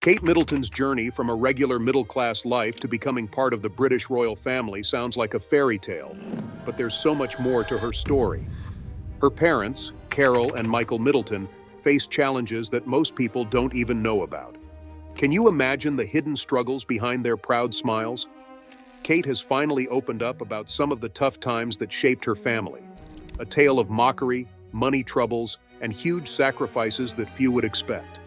Kate Middleton's journey from a regular middle-class life to becoming part of the British royal family sounds like a fairy tale, but there's so much more to her story. Her parents, Carol and Michael Middleton, faced challenges that most people don't even know about. Can you imagine the hidden struggles behind their proud smiles? Kate has finally opened up about some of the tough times that shaped her family. A tale of mockery, money troubles, and huge sacrifices that few would expect.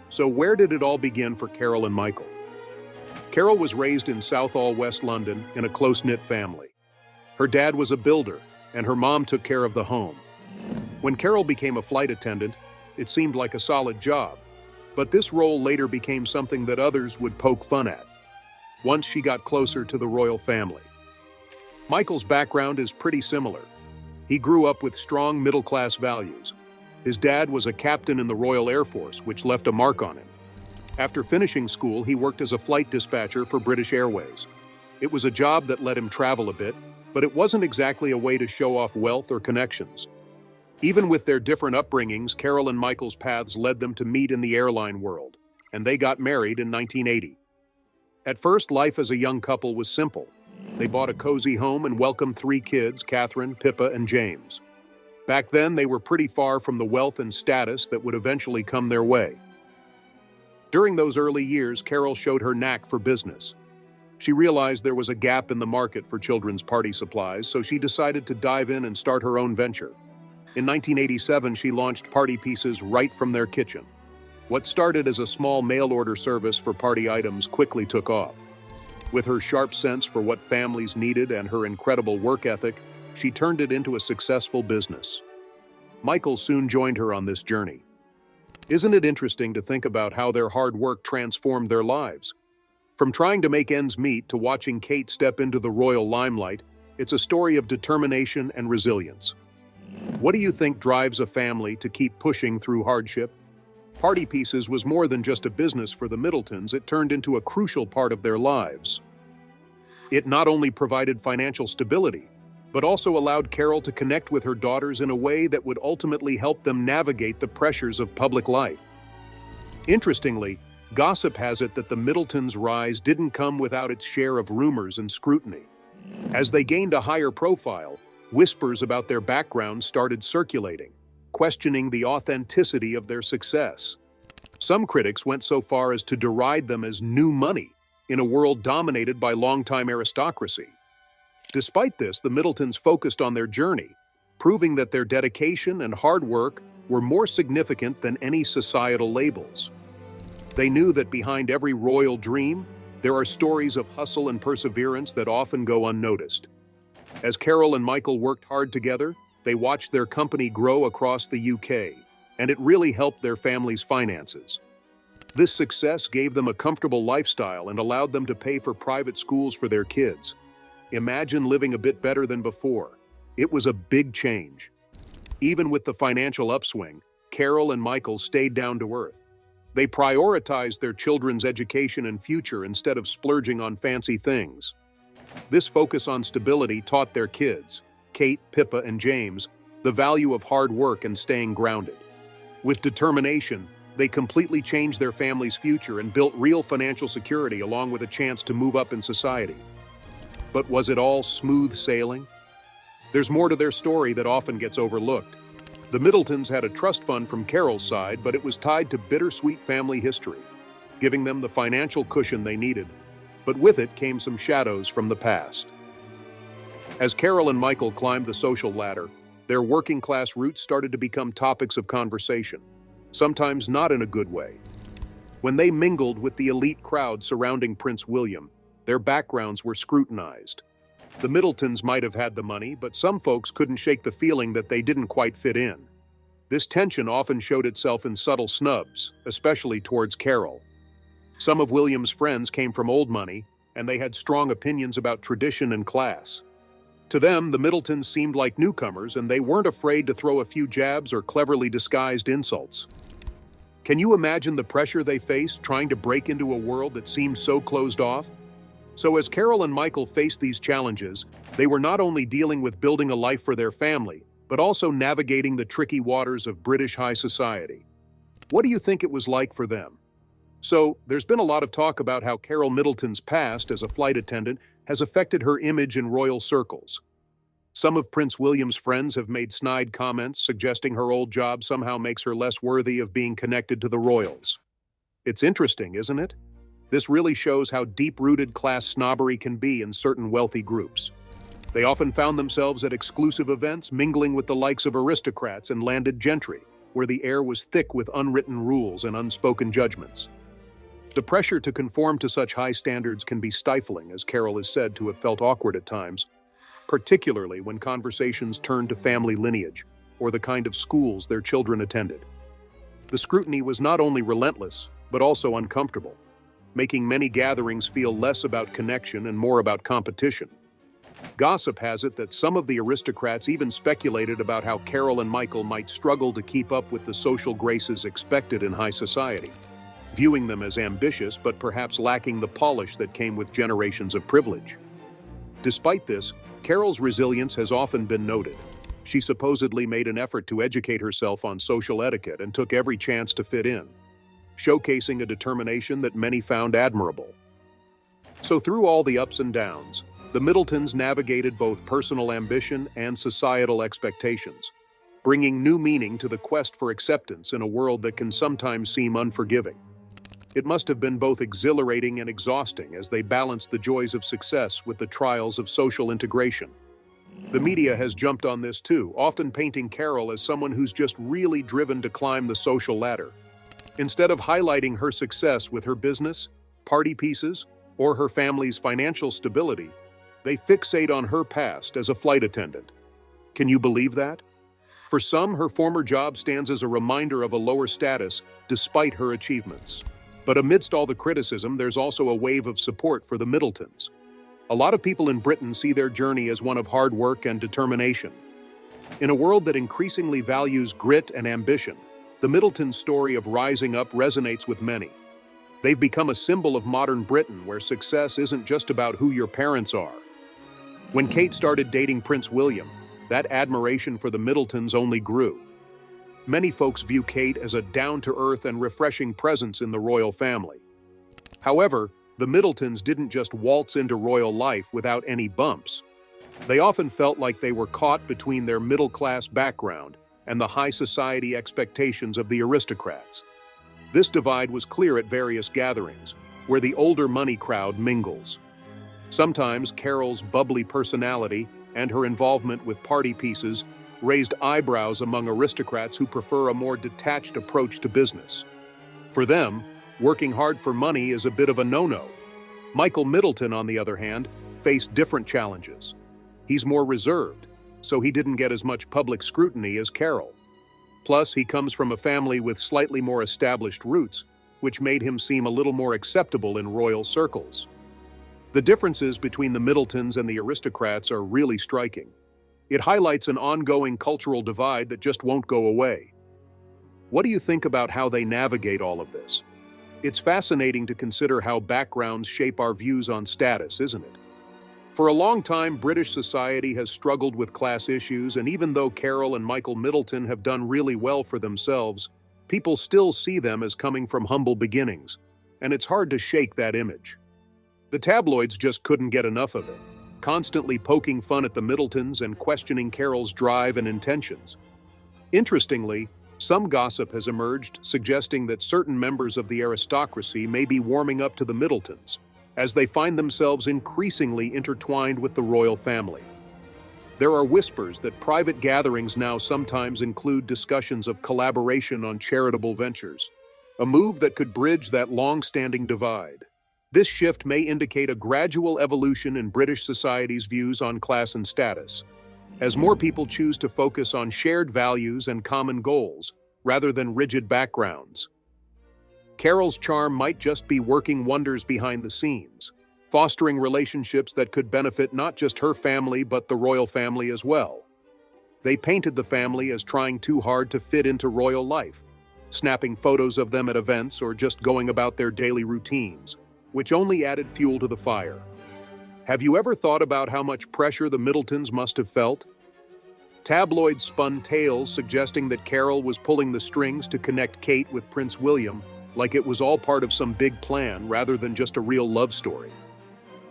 So where did it all begin for Carol and Michael? Carol was raised in Southall, West London, in a close-knit family. Her dad was a builder, and her mom took care of the home. When Carol became a flight attendant, it seemed like a solid job, but this role later became something that others would poke fun at, once she got closer to the royal family. Michael's background is pretty similar. He grew up with strong middle-class values. His dad was a captain in the Royal Air Force, which left a mark on him. After finishing school, he worked as a flight dispatcher for British Airways. It was a job that let him travel a bit, but it wasn't exactly a way to show off wealth or connections. Even with their different upbringings, Carol and Michael's paths led them to meet in the airline world, and they got married in 1980. At first, life as a young couple was simple. They bought a cozy home and welcomed 3 kids, Catherine, Pippa, and James. Back then, they were pretty far from the wealth and status that would eventually come their way. During those early years, Carol showed her knack for business. She realized there was a gap in the market for children's party supplies, so she decided to dive in and start her own venture. In 1987, she launched Party Pieces right from their kitchen. What started as a small mail-order service for party items quickly took off. With her sharp sense for what families needed and her incredible work ethic, she turned it into a successful business. Michael soon joined her on this journey. Isn't it interesting to think about how their hard work transformed their lives? From trying to make ends meet to watching Kate step into the royal limelight, it's a story of determination and resilience. What do you think drives a family to keep pushing through hardship? Party Pieces was more than just a business for the Middletons, it turned into a crucial part of their lives. It not only provided financial stability, but also allowed Carol to connect with her daughters in a way that would ultimately help them navigate the pressures of public life. Interestingly, gossip has it that the Middletons' rise didn't come without its share of rumors and scrutiny. As they gained a higher profile, whispers about their background started circulating, questioning the authenticity of their success. Some critics went so far as to deride them as new money in a world dominated by longtime aristocracy. Despite this, the Middletons focused on their journey, proving that their dedication and hard work were more significant than any societal labels. They knew that behind every royal dream, there are stories of hustle and perseverance that often go unnoticed. As Carol and Michael worked hard together, they watched their company grow across the UK, and it really helped their family's finances. This success gave them a comfortable lifestyle and allowed them to pay for private schools for their kids. Imagine living a bit better than before. It was a big change. Even with the financial upswing, Carol and Michael stayed down to earth. They prioritized their children's education and future instead of splurging on fancy things. This focus on stability taught their kids, Kate, Pippa, and James, the value of hard work and staying grounded. With determination, they completely changed their family's future and built real financial security along with a chance to move up in society. But was it all smooth sailing? There's more to their story that often gets overlooked. The Middletons had a trust fund from Carol's side, but it was tied to bittersweet family history, giving them the financial cushion they needed. But with it came some shadows from the past. As Carol and Michael climbed the social ladder, their working-class roots started to become topics of conversation, sometimes not in a good way. When they mingled with the elite crowd surrounding Prince William, their backgrounds were scrutinized. The Middletons might have had the money, but some folks couldn't shake the feeling that they didn't quite fit in. This tension often showed itself in subtle snubs, especially towards Carol. Some of William's friends came from old money, and they had strong opinions about tradition and class. To them, the Middletons seemed like newcomers, and they weren't afraid to throw a few jabs or cleverly disguised insults. Can you imagine the pressure they faced trying to break into a world that seemed so closed off? So as Carol and Michael faced these challenges, they were not only dealing with building a life for their family, but also navigating the tricky waters of British high society. What do you think it was like for them? So, there's been a lot of talk about how Carol Middleton's past as a flight attendant has affected her image in royal circles. Some of Prince William's friends have made snide comments suggesting her old job somehow makes her less worthy of being connected to the royals. It's interesting, isn't it? This really shows how deep-rooted class snobbery can be in certain wealthy groups. They often found themselves at exclusive events mingling with the likes of aristocrats and landed gentry, where the air was thick with unwritten rules and unspoken judgments. The pressure to conform to such high standards can be stifling, as Carol is said to have felt awkward at times, particularly when conversations turned to family lineage or the kind of schools their children attended. The scrutiny was not only relentless, but also uncomfortable, making many gatherings feel less about connection and more about competition. Gossip has it that some of the aristocrats even speculated about how Carol and Michael might struggle to keep up with the social graces expected in high society, viewing them as ambitious but perhaps lacking the polish that came with generations of privilege. Despite this, Carol's resilience has often been noted. She supposedly made an effort to educate herself on social etiquette and took every chance to fit in, showcasing a determination that many found admirable. So through all the ups and downs, the Middletons navigated both personal ambition and societal expectations, bringing new meaning to the quest for acceptance in a world that can sometimes seem unforgiving. It must have been both exhilarating and exhausting as they balanced the joys of success with the trials of social integration. The media has jumped on this too, often painting Carol as someone who's just really driven to climb the social ladder. Instead of highlighting her success with her business, party pieces, or her family's financial stability, they fixate on her past as a flight attendant. Can you believe that? For some, her former job stands as a reminder of a lower status despite her achievements. But amidst all the criticism, there's also a wave of support for the Middletons. A lot of people in Britain see their journey as one of hard work and determination. In a world that increasingly values grit and ambition, the Middletons' story of rising up resonates with many. They've become a symbol of modern Britain where success isn't just about who your parents are. When Kate started dating Prince William, that admiration for the Middletons only grew. Many folks view Kate as a down-to-earth and refreshing presence in the royal family. However, the Middletons didn't just waltz into royal life without any bumps. They often felt like they were caught between their middle-class background and the high society expectations of the aristocrats. This divide was clear at various gatherings, where the older money crowd mingles. Sometimes Carol's bubbly personality and her involvement with party pieces raised eyebrows among aristocrats who prefer a more detached approach to business. For them, working hard for money is a bit of a no-no. Michael Middleton, on the other hand, faced different challenges. He's more reserved, so he didn't get as much public scrutiny as Carol. Plus, he comes from a family with slightly more established roots, which made him seem a little more acceptable in royal circles. The differences between the Middletons and the aristocrats are really striking. It highlights an ongoing cultural divide that just won't go away. What do you think about how they navigate all of this? It's fascinating to consider how backgrounds shape our views on status, isn't it? For a long time, British society has struggled with class issues, and even though Carol and Michael Middleton have done really well for themselves, people still see them as coming from humble beginnings, and it's hard to shake that image. The tabloids just couldn't get enough of it, constantly poking fun at the Middletons and questioning Carol's drive and intentions. Interestingly, some gossip has emerged suggesting that certain members of the aristocracy may be warming up to the Middletons, as they find themselves increasingly intertwined with the royal family. There are whispers that private gatherings now sometimes include discussions of collaboration on charitable ventures, a move that could bridge that long-standing divide. This shift may indicate a gradual evolution in British society's views on class and status, as more people choose to focus on shared values and common goals, rather than rigid backgrounds. Carol's charm might just be working wonders behind the scenes, fostering relationships that could benefit not just her family but the royal family as well. They painted the family as trying too hard to fit into royal life, snapping photos of them at events or just going about their daily routines, which only added fuel to the fire. Have you ever thought about how much pressure the Middletons must have felt? Tabloids spun tales suggesting that Carol was pulling the strings to connect Kate with Prince William, like it was all part of some big plan rather than just a real love story.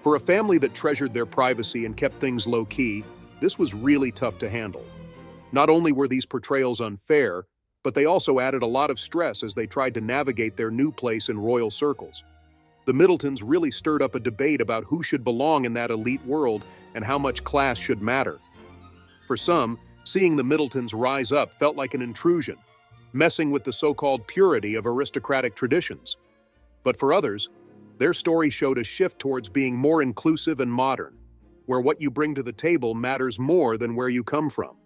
For a family that treasured their privacy and kept things low-key, this was really tough to handle. Not only were these portrayals unfair, but they also added a lot of stress as they tried to navigate their new place in royal circles. The Middletons really stirred up a debate about who should belong in that elite world and how much class should matter. For some, seeing the Middletons rise up felt like an intrusion, messing with the so-called purity of aristocratic traditions. But for others, their story showed a shift towards being more inclusive and modern, where what you bring to the table matters more than where you come from.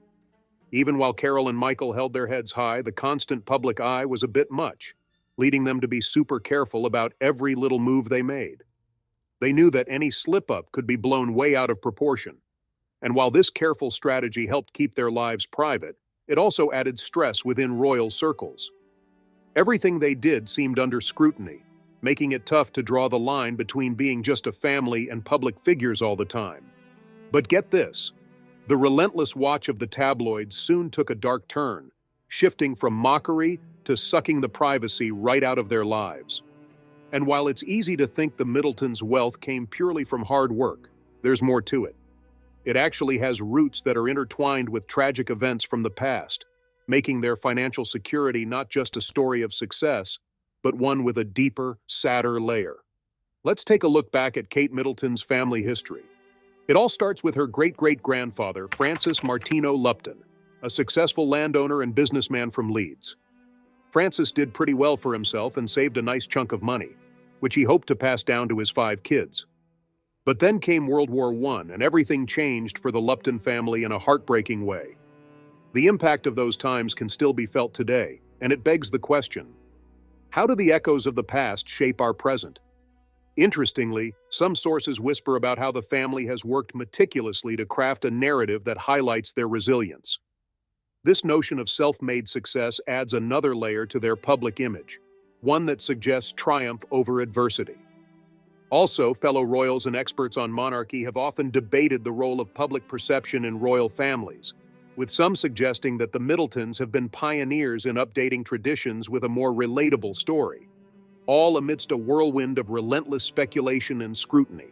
Even while Carol and Michael held their heads high, the constant public eye was a bit much, leading them to be super careful about every little move they made. They knew that any slip-up could be blown way out of proportion, and while this careful strategy helped keep their lives private, it also added stress within royal circles. Everything they did seemed under scrutiny, making it tough to draw the line between being just a family and public figures all the time. But get this, the relentless watch of the tabloids soon took a dark turn, shifting from mockery to sucking the privacy right out of their lives. And while it's easy to think the Middletons' wealth came purely from hard work, there's more to it. It actually has roots that are intertwined with tragic events from the past, making their financial security not just a story of success, but one with a deeper, sadder layer. Let's take a look back at Kate Middleton's family history. It all starts with her great-great-grandfather, Francis Martino Lupton, a successful landowner and businessman from Leeds. Francis did pretty well for himself and saved a nice chunk of money, which he hoped to pass down to his 5 kids. But then came World War I, and everything changed for the Lupton family in a heartbreaking way. The impact of those times can still be felt today, and it begs the question, how do the echoes of the past shape our present? Interestingly, some sources whisper about how the family has worked meticulously to craft a narrative that highlights their resilience. This notion of self-made success adds another layer to their public image, one that suggests triumph over adversity. Also, fellow royals and experts on monarchy have often debated the role of public perception in royal families, with some suggesting that the Middletons have been pioneers in updating traditions with a more relatable story, all amidst a whirlwind of relentless speculation and scrutiny.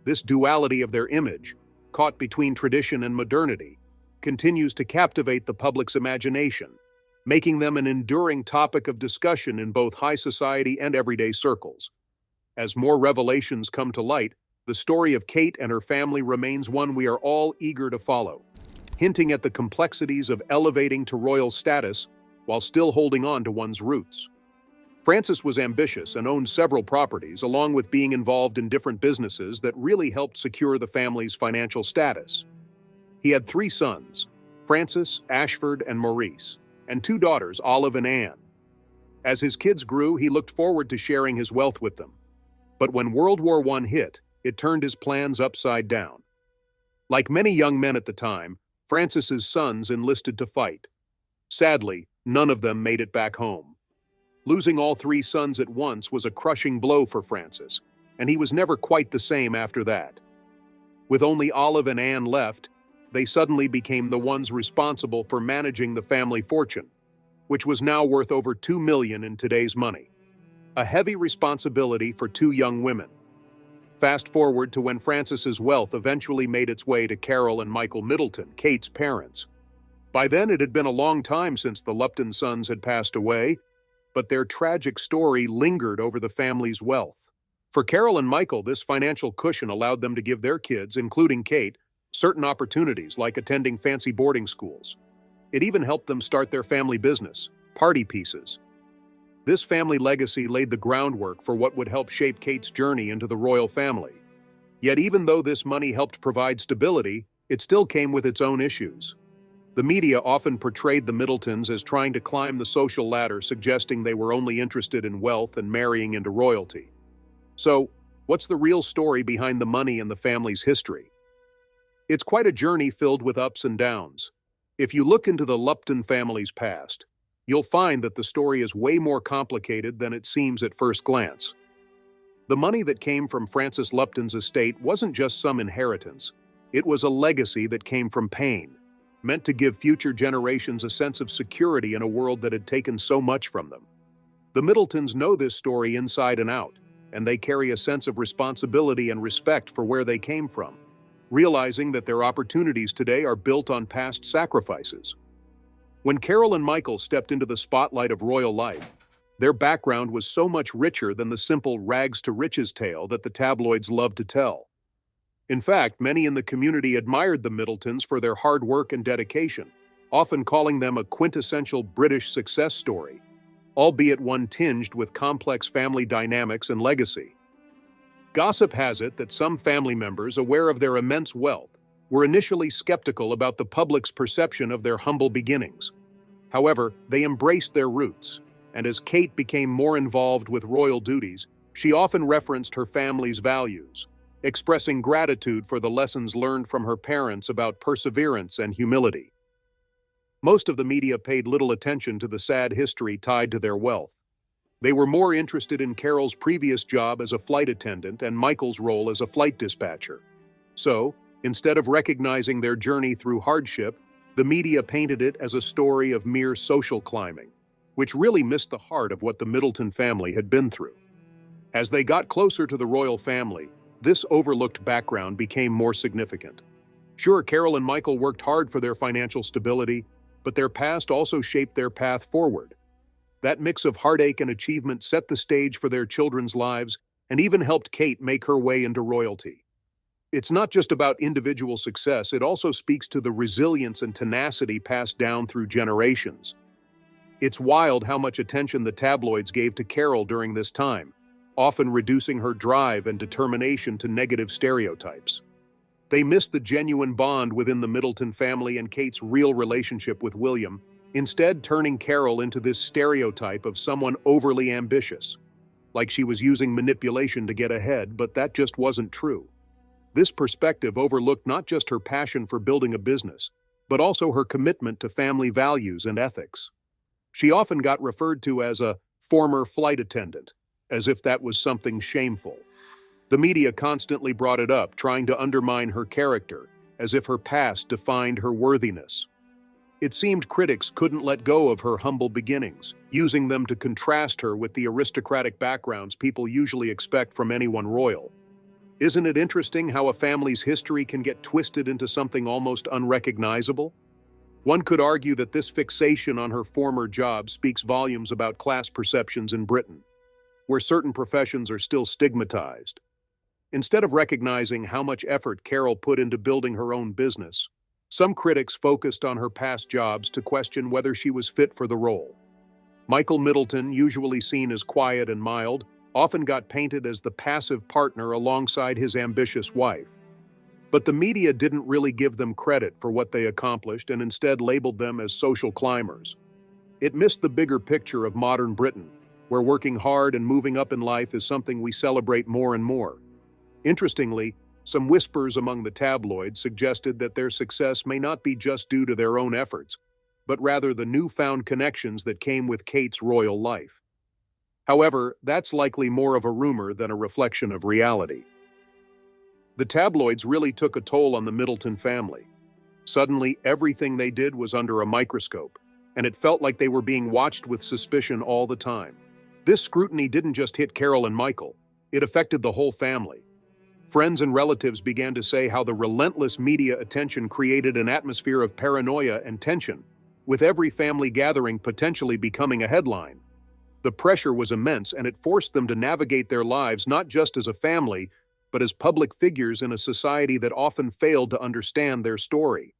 This duality of their image, caught between tradition and modernity, continues to captivate the public's imagination, making them an enduring topic of discussion in both high society and everyday circles. As more revelations come to light, the story of Kate and her family remains one we are all eager to follow, hinting at the complexities of elevating to royal status while still holding on to one's roots. Francis was ambitious and owned several properties, along with being involved in different businesses that really helped secure the family's financial status. He had 3 sons, Francis, Ashford, and Maurice, and 2 daughters, Olive and Anne. As his kids grew, he looked forward to sharing his wealth with them. But when World War I hit, it turned his plans upside down. Like many young men at the time, Francis's sons enlisted to fight. Sadly, none of them made it back home. Losing all 3 sons at once was a crushing blow for Francis, and he was never quite the same after that. With only Olive and Anne left, they suddenly became the ones responsible for managing the family fortune, which was now worth over $2 million in today's money. A heavy responsibility for 2 young women. Fast forward to when Francis's wealth eventually made its way to Carol and Michael Middleton, Kate's parents. By then, it had been a long time since the Lupton sons had passed away, but their tragic story lingered over the family's wealth. For Carol and Michael, this financial cushion allowed them to give their kids, including Kate, certain opportunities like attending fancy boarding schools. It even helped them start their family business, Party Pieces. This family legacy laid the groundwork for what would help shape Kate's journey into the royal family. Yet even though this money helped provide stability, it still came with its own issues. The media often portrayed the Middletons as trying to climb the social ladder, suggesting they were only interested in wealth and marrying into royalty. So, what's the real story behind the money and the family's history? It's quite a journey filled with ups and downs. If you look into the Lupton family's past, you'll find that the story is way more complicated than it seems at first glance. The money that came from Francis Lupton's estate wasn't just some inheritance. It was a legacy that came from pain, meant to give future generations a sense of security in a world that had taken so much from them. The Middletons know this story inside and out, and they carry a sense of responsibility and respect for where they came from, realizing that their opportunities today are built on past sacrifices. When Carol and Michael stepped into the spotlight of royal life, their background was so much richer than the simple rags-to-riches tale that the tabloids loved to tell. In fact, many in the community admired the Middletons for their hard work and dedication, often calling them a quintessential British success story, albeit one tinged with complex family dynamics and legacy. Gossip has it that some family members, aware of their immense wealth, were initially skeptical about the public's perception of their humble beginnings. However, they embraced their roots, and as Kate became more involved with royal duties, she often referenced her family's values, expressing gratitude for the lessons learned from her parents about perseverance and humility. Most of the media paid little attention to the sad history tied to their wealth. They were more interested in Carol's previous job as a flight attendant and Michael's role as a flight dispatcher. So, instead of recognizing their journey through hardship, the media painted it as a story of mere social climbing, which really missed the heart of what the Middleton family had been through. As they got closer to the royal family, this overlooked background became more significant. Sure, Carol and Michael worked hard for their financial stability, but their past also shaped their path forward. That mix of heartache and achievement set the stage for their children's lives and even helped Kate make her way into royalty. It's not just about individual success, it also speaks to the resilience and tenacity passed down through generations. It's wild how much attention the tabloids gave to Carol during this time, often reducing her drive and determination to negative stereotypes. They missed the genuine bond within the Middleton family and Kate's real relationship with William, instead turning Carol into this stereotype of someone overly ambitious, like she was using manipulation to get ahead, but that just wasn't true. This perspective overlooked not just her passion for building a business, but also her commitment to family values and ethics. She often got referred to as a former flight attendant, as if that was something shameful. The media constantly brought it up, trying to undermine her character, as if her past defined her worthiness. It seemed critics couldn't let go of her humble beginnings, using them to contrast her with the aristocratic backgrounds people usually expect from anyone royal. Isn't it interesting how a family's history can get twisted into something almost unrecognizable? One could argue that this fixation on her former job speaks volumes about class perceptions in Britain, where certain professions are still stigmatized. Instead of recognizing how much effort Carol put into building her own business, some critics focused on her past jobs to question whether she was fit for the role. Michael Middleton, usually seen as quiet and mild, often got painted as the passive partner alongside his ambitious wife. But the media didn't really give them credit for what they accomplished and instead labeled them as social climbers. It missed the bigger picture of modern Britain, where working hard and moving up in life is something we celebrate more and more. Interestingly, some whispers among the tabloids suggested that their success may not be just due to their own efforts, but rather the newfound connections that came with Kate's royal life. However, that's likely more of a rumor than a reflection of reality. The tabloids really took a toll on the Middleton family. Suddenly, everything they did was under a microscope, and it felt like they were being watched with suspicion all the time. This scrutiny didn't just hit Carol and Michael, it affected the whole family. Friends and relatives began to say how the relentless media attention created an atmosphere of paranoia and tension, with every family gathering potentially becoming a headline. The pressure was immense, and it forced them to navigate their lives not just as a family, but as public figures in a society that often failed to understand their story.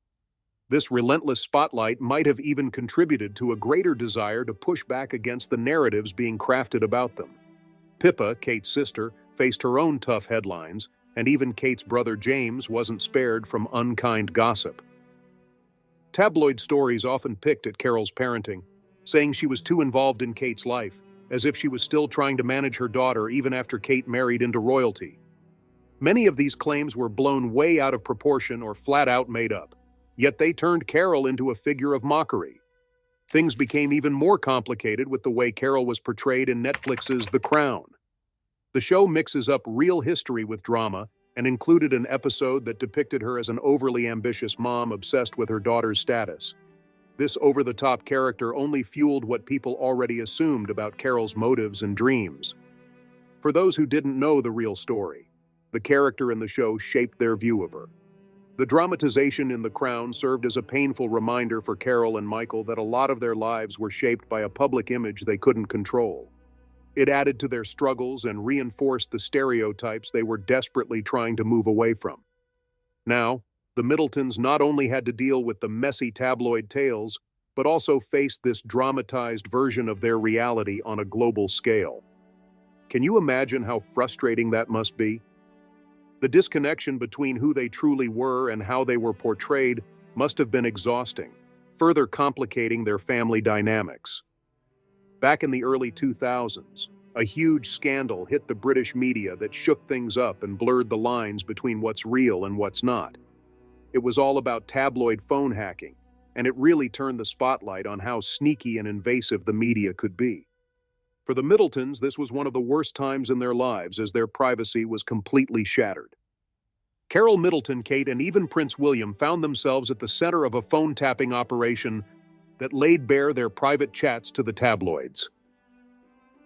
This relentless spotlight might have even contributed to a greater desire to push back against the narratives being crafted about them. Pippa, Kate's sister, faced her own tough headlines, and even Kate's brother James wasn't spared from unkind gossip. Tabloid stories often picked at Carol's parenting, saying she was too involved in Kate's life, as if she was still trying to manage her daughter even after Kate married into royalty. Many of these claims were blown way out of proportion or flat out made up, yet they turned Carol into a figure of mockery. Things became even more complicated with the way Carol was portrayed in Netflix's The Crown. The show mixes up real history with drama and included an episode that depicted her as an overly ambitious mom obsessed with her daughter's status. This over-the-top character only fueled what people already assumed about Carol's motives and dreams. For those who didn't know the real story, the character in the show shaped their view of her. The dramatization in The Crown served as a painful reminder for Carol and Michael that a lot of their lives were shaped by a public image they couldn't control. It added to their struggles and reinforced the stereotypes they were desperately trying to move away from. Now, the Middletons not only had to deal with the messy tabloid tales, but also faced this dramatized version of their reality on a global scale. Can you imagine how frustrating that must be? The disconnection between who they truly were and how they were portrayed must have been exhausting, further complicating their family dynamics. Back in the early 2000s, a huge scandal hit the British media that shook things up and blurred the lines between what's real and what's not. It was all about tabloid phone hacking, and it really turned the spotlight on how sneaky and invasive the media could be. For the Middletons, this was one of the worst times in their lives as their privacy was completely shattered. Carol Middleton, Kate, and even Prince William found themselves at the center of a phone-tapping operation that laid bare their private chats to the tabloids.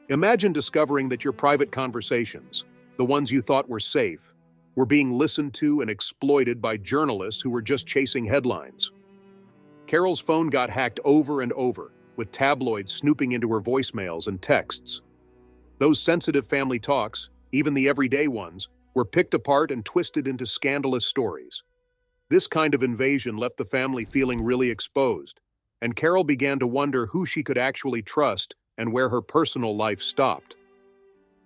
Imagine discovering that your private conversations, the ones you thought were safe, were being listened to and exploited by journalists who were just chasing headlines. Carol's phone got hacked over and over, with tabloids snooping into her voicemails and texts. Those sensitive family talks, even the everyday ones, were picked apart and twisted into scandalous stories. This kind of invasion left the family feeling really exposed, and Carol began to wonder who she could actually trust and where her personal life stopped.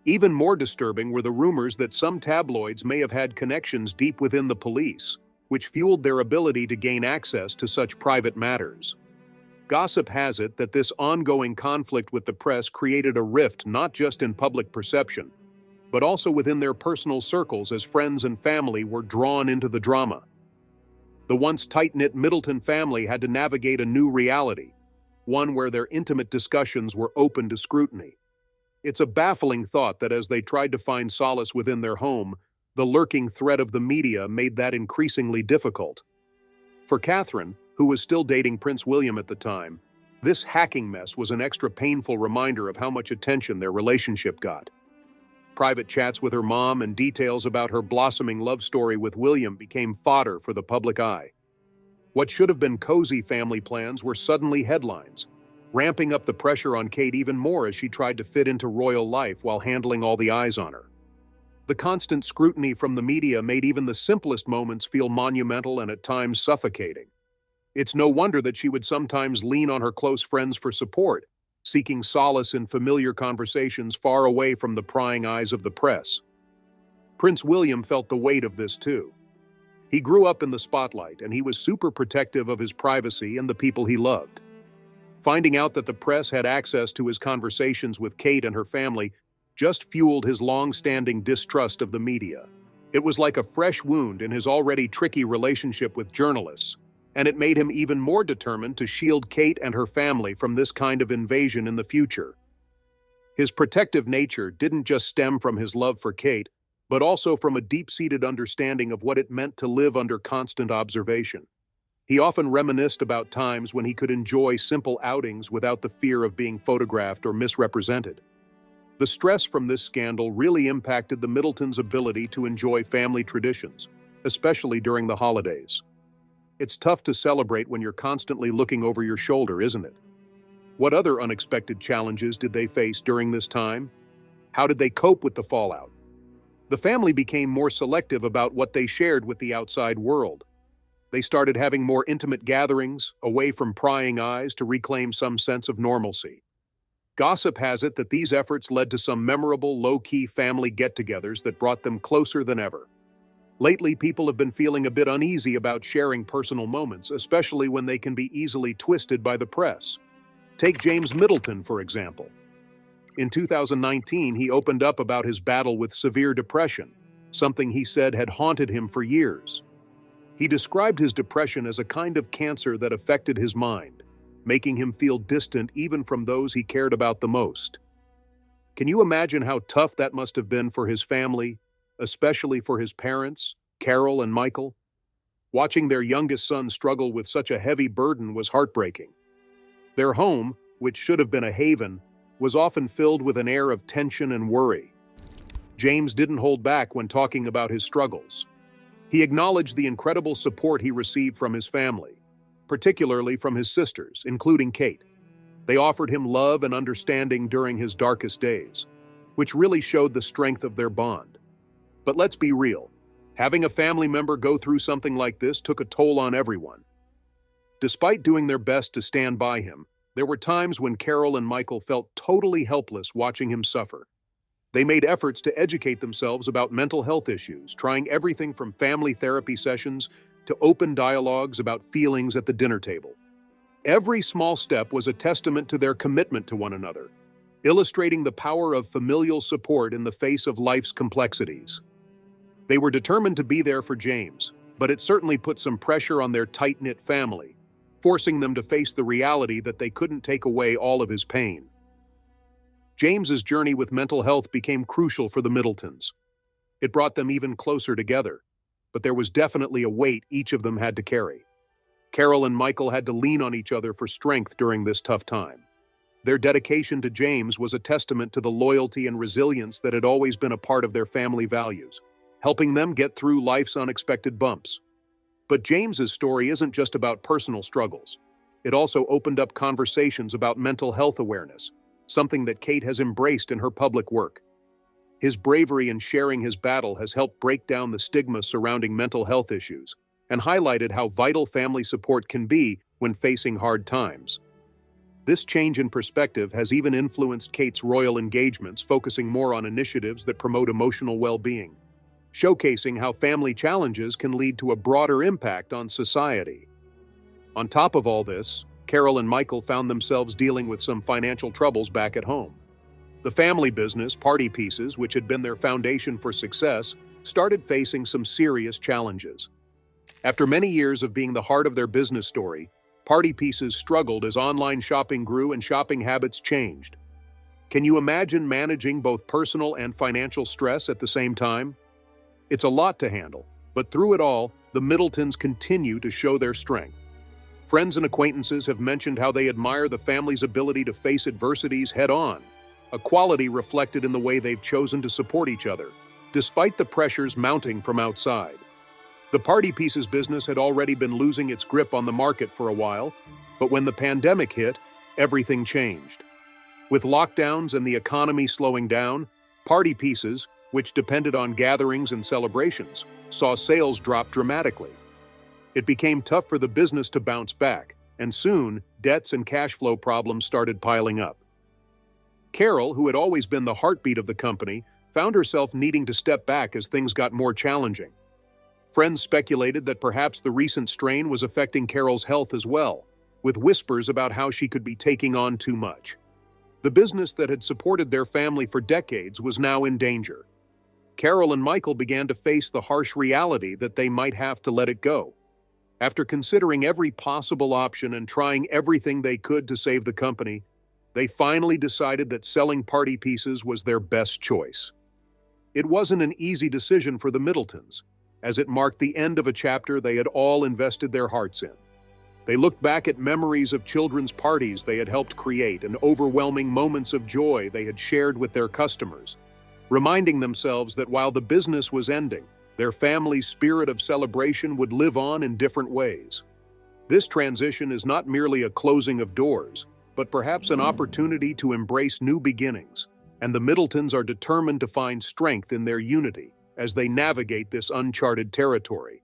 Even more disturbing were the rumors that some tabloids may have had connections deep within the police, which fueled their ability to gain access to such private matters. Gossip has it that this ongoing conflict with the press created a rift not just in public perception, but also within their personal circles as friends and family were drawn into the drama. The once tight-knit Middleton family had to navigate a new reality, one where their intimate discussions were open to scrutiny. It's a baffling thought that as they tried to find solace within their home, the lurking threat of the media made that increasingly difficult. For Catherine, who was still dating Prince William at the time, this hacking mess was an extra painful reminder of how much attention their relationship got. Private chats with her mom and details about her blossoming love story with William became fodder for the public eye. What should have been cozy family plans were suddenly headlines, ramping up the pressure on Kate even more as she tried to fit into royal life while handling all the eyes on her. The constant scrutiny from the media made even the simplest moments feel monumental and at times suffocating. It's no wonder that she would sometimes lean on her close friends for support, seeking solace in familiar conversations far away from the prying eyes of the press. Prince William felt the weight of this too. He grew up in the spotlight, and he was super protective of his privacy and the people he loved. Finding out that the press had access to his conversations with Kate and her family just fueled his long-standing distrust of the media. It was like a fresh wound in his already tricky relationship with journalists, and it made him even more determined to shield Kate and her family from this kind of invasion in the future. His protective nature didn't just stem from his love for Kate, but also from a deep-seated understanding of what it meant to live under constant observation. He often reminisced about times when he could enjoy simple outings without the fear of being photographed or misrepresented. The stress from this scandal really impacted the Middletons' ability to enjoy family traditions, especially during the holidays. It's tough to celebrate when you're constantly looking over your shoulder, isn't it? What other unexpected challenges did they face during this time? How did they cope with the fallout? The family became more selective about what they shared with the outside world. They started having more intimate gatherings, away from prying eyes, to reclaim some sense of normalcy. Gossip has it that these efforts led to some memorable, low-key family get-togethers that brought them closer than ever. Lately, people have been feeling a bit uneasy about sharing personal moments, especially when they can be easily twisted by the press. Take James Middleton, for example. In 2019, he opened up about his battle with severe depression, something he said had haunted him for years. He described his depression as a kind of cancer that affected his mind, making him feel distant even from those he cared about the most. Can you imagine how tough that must have been for his family, especially for his parents, Carol and Michael? Watching their youngest son struggle with such a heavy burden was heartbreaking. Their home, which should have been a haven, was often filled with an air of tension and worry. James didn't hold back when talking about his struggles. He acknowledged the incredible support he received from his family, particularly from his sisters, including Kate. They offered him love and understanding during his darkest days, which really showed the strength of their bond. But let's be real. Having a family member go through something like this took a toll on everyone. Despite doing their best to stand by him, there were times when Carol and Michael felt totally helpless watching him suffer. They made efforts to educate themselves about mental health issues, trying everything from family therapy sessions to open dialogues about feelings at the dinner table. Every small step was a testament to their commitment to one another, illustrating the power of familial support in the face of life's complexities. They were determined to be there for James, but it certainly put some pressure on their tight-knit family, forcing them to face the reality that they couldn't take away all of his pain. James's journey with mental health became crucial for the Middletons. It brought them even closer together, but there was definitely a weight each of them had to carry. Carol and Michael had to lean on each other for strength during this tough time. Their dedication to James was a testament to the loyalty and resilience that had always been a part of their family values, helping them get through life's unexpected bumps. But James's story isn't just about personal struggles. It also opened up conversations about mental health awareness, something that Kate has embraced in her public work. His bravery in sharing his battle has helped break down the stigma surrounding mental health issues and highlighted how vital family support can be when facing hard times. This change in perspective has even influenced Kate's royal engagements, focusing more on initiatives that promote emotional well-being, showcasing how family challenges can lead to a broader impact on society. On top of all this, Carol and Michael found themselves dealing with some financial troubles back at home. The family business, Party Pieces, which had been their foundation for success, started facing some serious challenges. After many years of being the heart of their business story, Party Pieces struggled as online shopping grew and shopping habits changed. Can you imagine managing both personal and financial stress at the same time? It's a lot to handle, but through it all, the Middletons continue to show their strength. Friends and acquaintances have mentioned how they admire the family's ability to face adversities head-on, a quality reflected in the way they've chosen to support each other, despite the pressures mounting from outside. The Party Pieces business had already been losing its grip on the market for a while, but when the pandemic hit, everything changed. With lockdowns and the economy slowing down, Party Pieces, which depended on gatherings and celebrations, saw sales drop dramatically. It became tough for the business to bounce back, and soon, debts and cash flow problems started piling up. Carol, who had always been the heartbeat of the company, found herself needing to step back as things got more challenging. Friends speculated that perhaps the recent strain was affecting Carol's health as well, with whispers about how she could be taking on too much. The business that had supported their family for decades was now in danger. Carol and Michael began to face the harsh reality that they might have to let it go. After considering every possible option and trying everything they could to save the company, they finally decided that selling Party Pieces was their best choice. It wasn't an easy decision for the Middletons, as it marked the end of a chapter they had all invested their hearts in. They looked back at memories of children's parties they had helped create and overwhelming moments of joy they had shared with their customers, reminding themselves that while the business was ending, their family's spirit of celebration would live on in different ways. This transition is not merely a closing of doors, but perhaps an opportunity to embrace new beginnings, and the Middletons are determined to find strength in their unity as they navigate this uncharted territory.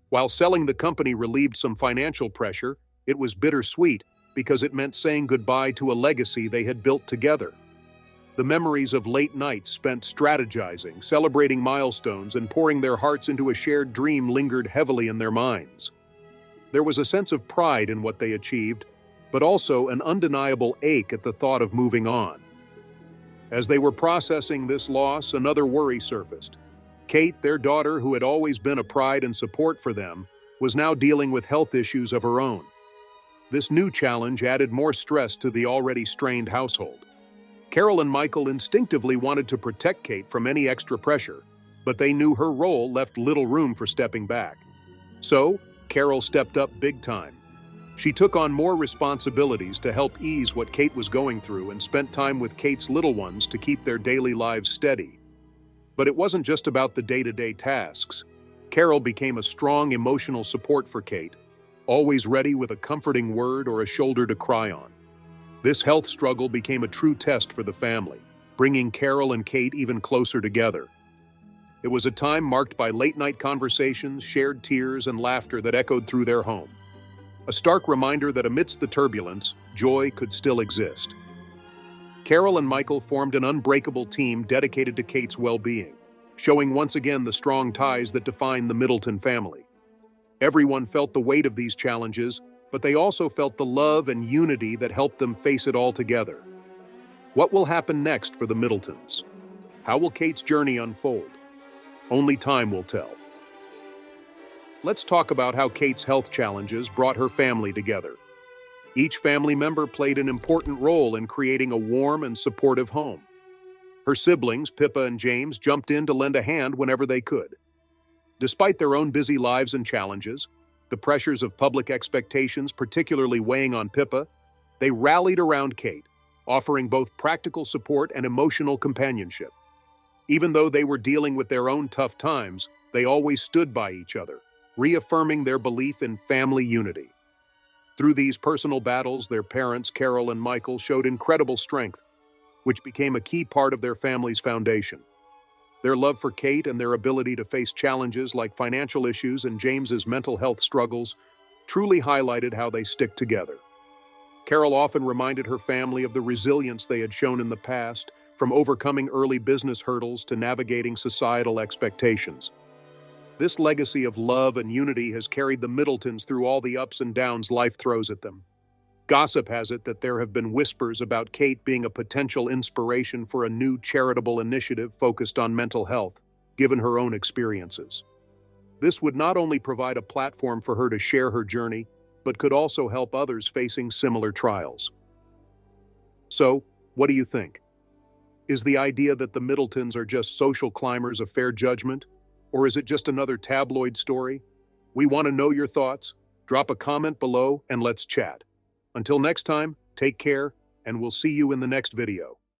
While selling the company relieved some financial pressure, it was bittersweet because it meant saying goodbye to a legacy they had built together. The memories of late nights spent strategizing, celebrating milestones, and pouring their hearts into a shared dream lingered heavily in their minds. There was a sense of pride in what they achieved, but also an undeniable ache at the thought of moving on. As they were processing this loss, another worry surfaced. Kate, their daughter, who had always been a pride and support for them, was now dealing with health issues of her own. This new challenge added more stress to the already strained household. Carol and Michael instinctively wanted to protect Kate from any extra pressure, but they knew her role left little room for stepping back. So, Carol stepped up big time. She took on more responsibilities to help ease what Kate was going through and spent time with Kate's little ones to keep their daily lives steady. But it wasn't just about the day-to-day tasks. Carol became a strong emotional support for Kate, always ready with a comforting word or a shoulder to cry on. This health struggle became a true test for the family, bringing Carol and Kate even closer together. It was a time marked by late-night conversations, shared tears, and laughter that echoed through their home. A stark reminder that amidst the turbulence, joy could still exist. Carol and Michael formed an unbreakable team dedicated to Kate's well-being, showing once again the strong ties that define the Middleton family. Everyone felt the weight of these challenges, but they also felt the love and unity that helped them face it all together. What will happen next for the Middletons? How will Kate's journey unfold? Only time will tell. Let's talk about how Kate's health challenges brought her family together. Each family member played an important role in creating a warm and supportive home. Her siblings, Pippa and James, jumped in to lend a hand whenever they could. Despite their own busy lives and challenges, the pressures of public expectations particularly weighing on Pippa, they rallied around Kate, offering both practical support and emotional companionship. Even though they were dealing with their own tough times, they always stood by each other, reaffirming their belief in family unity. Through these personal battles, their parents, Carol and Michael, showed incredible strength, which became a key part of their family's foundation. Their love for Kate and their ability to face challenges like financial issues and James's mental health struggles truly highlighted how they stick together. Carol often reminded her family of the resilience they had shown in the past, from overcoming early business hurdles to navigating societal expectations. This legacy of love and unity has carried the Middletons through all the ups and downs life throws at them. Gossip has it that there have been whispers about Kate being a potential inspiration for a new charitable initiative focused on mental health, given her own experiences. This would not only provide a platform for her to share her journey, but could also help others facing similar trials. So, what do you think? Is the idea that the Middletons are just social climbers a fair judgment? Or is it just another tabloid story? We want to know your thoughts. Drop a comment below and let's chat. Until next time, take care, and we'll see you in the next video.